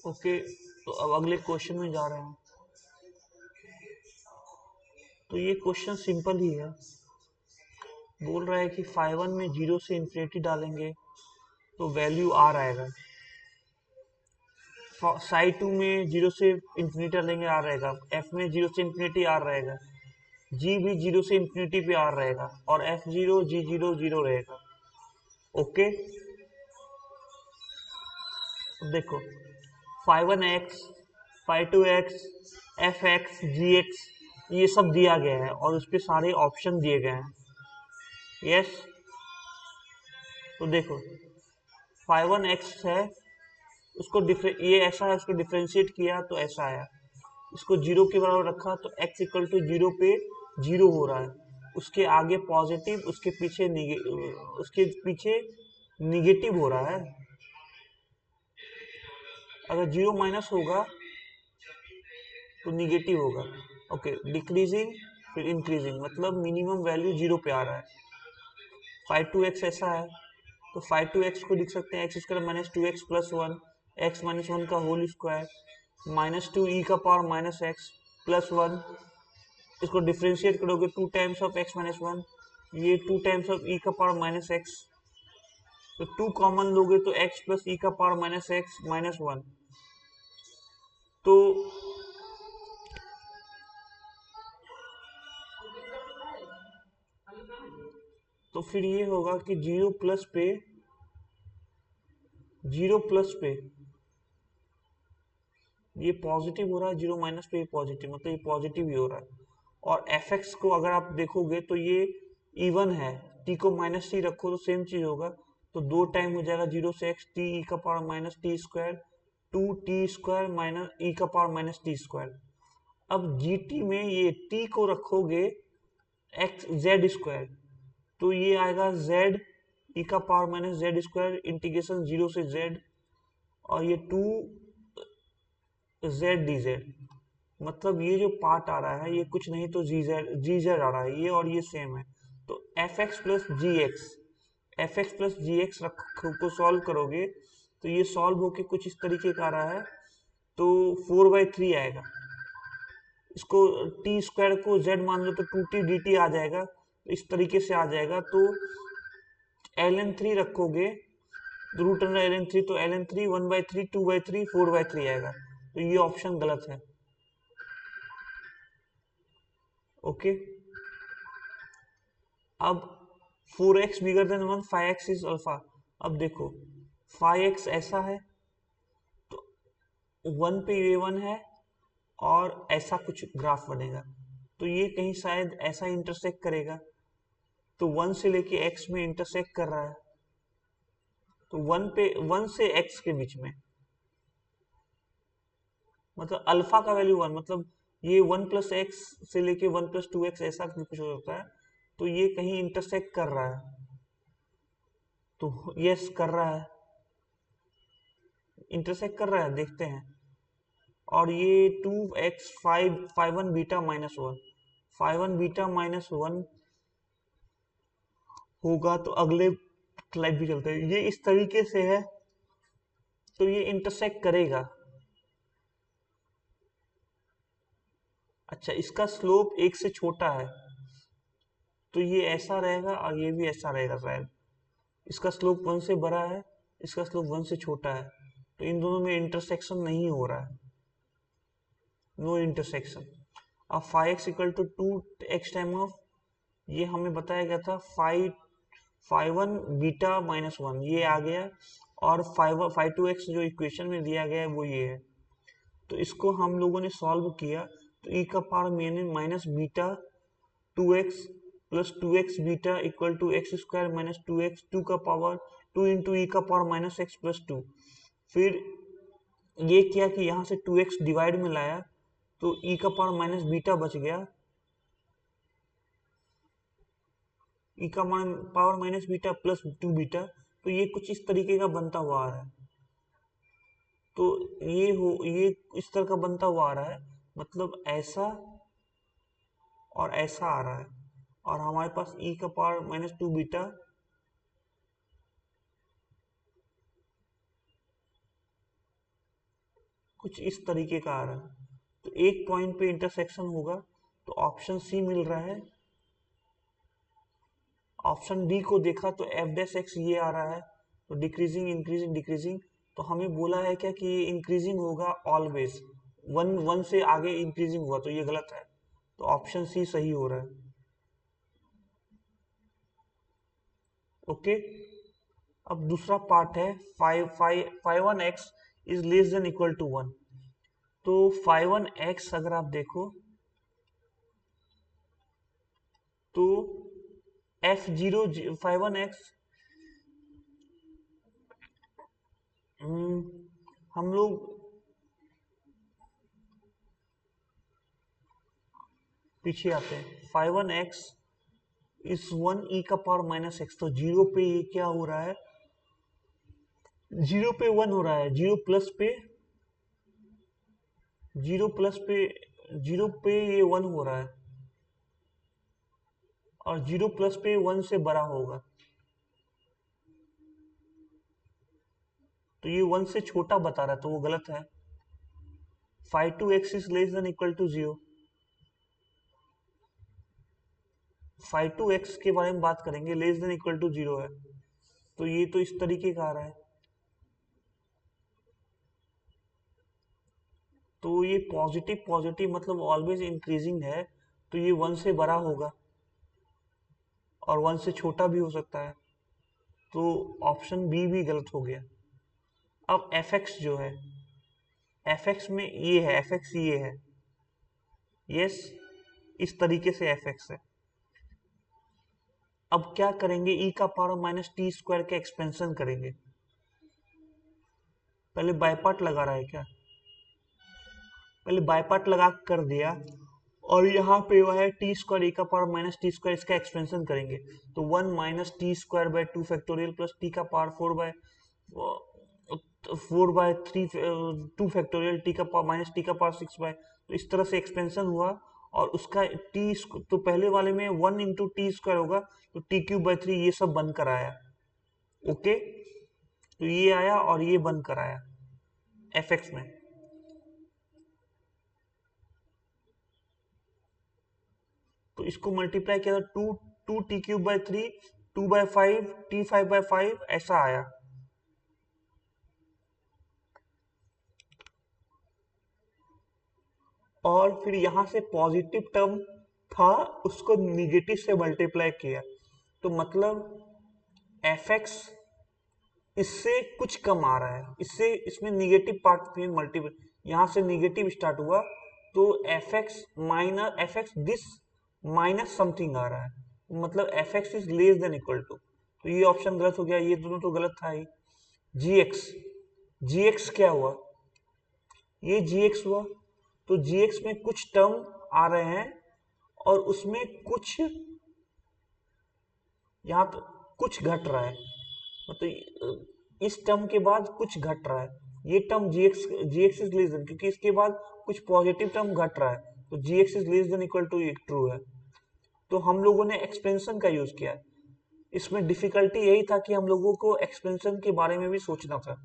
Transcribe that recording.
Okay, तो अब अगले क्वेश्चन में जा रहे हैं। तो ये क्वेश्चन सिंपल ही है। बोल रहा है कि फाइव वन में जीरो से इन्फिनिटी डालेंगे तो वैल्यू आर आएगा। साइड टू में जीरो से इन्फिनिटी डालेंगे आर रहेगा। एफ में जीरो से इन्फिनिटी आर रहेगा। जी भी जीरो से इन्फिनिटी पे आर रहेगा और F zero G zero zero रहेगा। ओके, देखो five one X, five two X, F X, G X, ये सब दिया गया है और उस पर सारे ऑप्शन दिए गए हैं। यस, तो देखो फाइव वन एक्स है, उसको ये ऐसा है, उसको डिफ्रेंशिएट किया तो ऐसा आया। इसको जीरो के बराबर रखा तो x इक्वल टू जीरो पे जीरो हो रहा है। उसके आगे पॉजिटिव, उसके पीछे निगेटिव हो रहा है। अगर जीरो माइनस होगा तो निगेटिव होगा। ओके, डिक्रीजिंग फिर इंक्रीजिंग, मतलब मिनिमम वैल्यू जीरो पे आ रहा है। फाइव टू एक्स ऐसा है, तो फाइव टू एक्स को लिख सकते हैं x square minus two X plus one, x minus one का होल स्क्वायर माइनस टू ई का power minus X plus one. इसको डिफ्रेंशिएट करोगे two times of x minus one, ये टू टाइम्स ऑफ ई का पावर माइनस एक्स, तो two common लोगे तो x plus ई का power minus x minus one. तो फिर ये होगा कि जीरो प्लस पे ये पॉजिटिव हो रहा है, जीरो माइनस पे ये पॉजिटिव, मतलब ये पॉजिटिव ही हो रहा है। और एफ एक्स को अगर आप देखोगे तो ये इवन है, टी को माइनस टी रखो तो सेम चीज होगा, तो दो टाइम हो जाएगा जीरो से एक्स, टी ई का power minus T square, two T square minus E का पावर माइनस टी स्क्वायर। अब जी टी में ये टी को रखोगे एक्स जेड स्क्वायर, तो ये आएगा जेड ई का power minus Z square integration zero से जेड, और ये टू जेड डी जेड, मतलब ये जो पार्ट आ रहा है ये कुछ नहीं तो जी जेड आ रहा है, ये और ये सेम है। तो एफ एक्स प्लस जी एक्स, एफ एक्स प्लस जी एक्स को सॉल्व करोगे तो ये सॉल्व होके कुछ इस तरीके का आ रहा है, तो फोर बाई थ्री आएगा। इसको टी स्क्वायर को जेड मान लो तो टू टी डी टी आ जाएगा, तो इस तरीके से आ जाएगा। तो एल एन थ्री रखोगे root under L N three, तो L N three one by three, two by three, four by three आएगा, तो ये ऑप्शन गलत है। ओके, अब four X bigger than one, five X is alpha. अब देखो फाइव एक्स ऐसा है, तो वन पे ये वन है और ऐसा कुछ ग्राफ बनेगा, तो ये कहीं शायद ऐसा इंटरसेक्ट करेगा, तो वन से लेके एक्स में इंटरसेक्ट कर रहा है, तो वन से एक्स के बीच में, मतलब अल्फा का वैल्यू वन, मतलब ये वन प्लस एक्स से लेके वन प्लस टू एक्स ऐसा कुछ होता है, तो ये कहीं इंटरसेक्ट कर रहा है, तो यस कर रहा है, इंटरसेक्ट कर रहा है, देखते हैं। और ये two X five, five one beta minus one, five one beta minus one होगा, तो अगले स्लाइड भी चलते हैं, ये इस तरीके से है, तो ये इंटरसेक्ट करेगा। अच्छा, इसका स्लोप एक से छोटा है, तो ये ऐसा रहेगा और ये भी ऐसा रहेगा शायद। इसका स्लोप वन से बड़ा है, इसका स्लोप वन से छोटा है, तो इन दोनों में इंटरसेक्शन नहीं हो रहा है, नो इंटरसेक्शन। अब five X equal to two X time of, ये हमें बताया गया था five, five one beta minus one, ये आ गया, और फाइव फाइव टू एक्स जो इक्वेशन में दिया गया है वो ये है, तो इसको हम लोगों ने सॉल्व किया, तो ई का पावर मैंने minus beta two X plus two X beta equal to X square minus two X, two का पावर टू इंटू ई का power minus X plus two. फिर ये किया कि यहाँ से टू एक्स डिवाइड में लाया, तो ई का पावर माइनस बीटा बच गया, ई का power minus beta plus two beta, तो ये कुछ इस तरीके का बनता हुआ आ रहा है। तो ये इस तरह का बनता हुआ आ रहा है, मतलब ऐसा और ऐसा आ रहा है, और हमारे पास ई का पावर माइनस टू बीटा, कुछ इस तरीके का आ रहा है। तो एक पॉइंट पे इंटरसेक्शन होगा, तो ऑप्शन सी मिल रहा है। ऑप्शन डी को देखा तो एफ डैश एक्स ये आ रहा है, तो डिक्रीजिंग इंक्रीजिंग डिक्रीजिंग, तो हमें बोला है क्या कि ये इंक्रीजिंग होगा ऑलवेज, वन वन से आगे इंक्रीजिंग हुआ, तो ये गलत है। तो ऑप्शन सी सही हो रहा है। ओके, अब दूसरा पार्ट है, five one X is less than equal to one. तो फाइव वन एक्स अगर आप देखो तो F zero five one X, हम लोग पीछे आते हैं। फाइव वन एक्स इस वन ई का पावर माइनस एक्स, तो जीरो पे ये क्या हो रहा है, जीरो पे वन हो रहा है, जीरो प्लस पे जीरो पे ये वन हो रहा है, और जीरो प्लस पे वन से बड़ा होगा, तो ये वन से छोटा बता रहा है, तो वो गलत है। Five two x is less than equal to zero. Five two x के बारे में बात करेंगे, less than equal to zero है, तो ये तो इस तरीके का आ रहा है। तो ये पॉजिटिव पॉजिटिव मतलब ऑलवेज इंक्रीजिंग है, तो ये वन से बड़ा होगा और वन से छोटा भी हो सकता है, तो ऑप्शन बी भी गलत हो गया। अब एफ एक्स जो है, एफ एक्स में ये है, एफ एक्स ये है, यस, इस तरीके से एफ एक्स है। अब क्या करेंगे, ई का पावर माइनस टी स्क्वायर का एक्सपेंशन करेंगे। पहले बायपार्ट लगा रहा है क्या, पहले बायपार्ट लगा कर दिया, और यहाँ पे वो है टी स्क्वायर ई का पावर माइनस टी स्क्वायर, इसका एक्सपेंशन करेंगे, तो one minus T square by two factorial plus T का power four by three two factorial T का पावर माइनस टी का पावर सिक्स बाय, तो इस तरह से एक्सपेंशन हुआ, और उसका टी, तो पहले वाले में वन इंटू टी स्क्वायर होगा, तो टी क्यूब बाय थ्री, ये सब बनकर आया। ओके, तो ये आया और ये बनकर आया एफ एक्स में। तो इसको मल्टीप्लाई किया, two two t cube by three, two by five, t five by five, ऐसा आया। और फिर यहां से पॉजिटिव टर्म था, उसको निगेटिव से मल्टीप्लाई किया, तो मतलब एफ एक्स इससे कुछ कम आ रहा है, इससे इसमें निगेटिव पार्ट फिर मल्टीपल, यहां से निगेटिव स्टार्ट हुआ, तो F X this minus something आ रहा है, मतलब F X is less than equal to, तो ये ऑप्शन गलत हो गया, ये दोनों तो गलत था ही। जी एक्स, जी एक्स क्या हुआ, ये जी एक्स हुआ, तो जी एक्स में कुछ टर्म आ रहे हैं, और उसमें कुछ यहाँ तो कुछ घट रहा है, मतलब इस टर्म के बाद कुछ घट रहा है, ये term g x is less than, क्योंकि इसके बाद कुछ पॉजिटिव टर्म घट रहा है, तो G x is less than equal to true है। तो हम लोगों ने एक्सपेंशन का यूज किया, इसमें डिफिकल्टी यही था कि हम लोगों को एक्सपेंशन के बारे में भी सोचना था।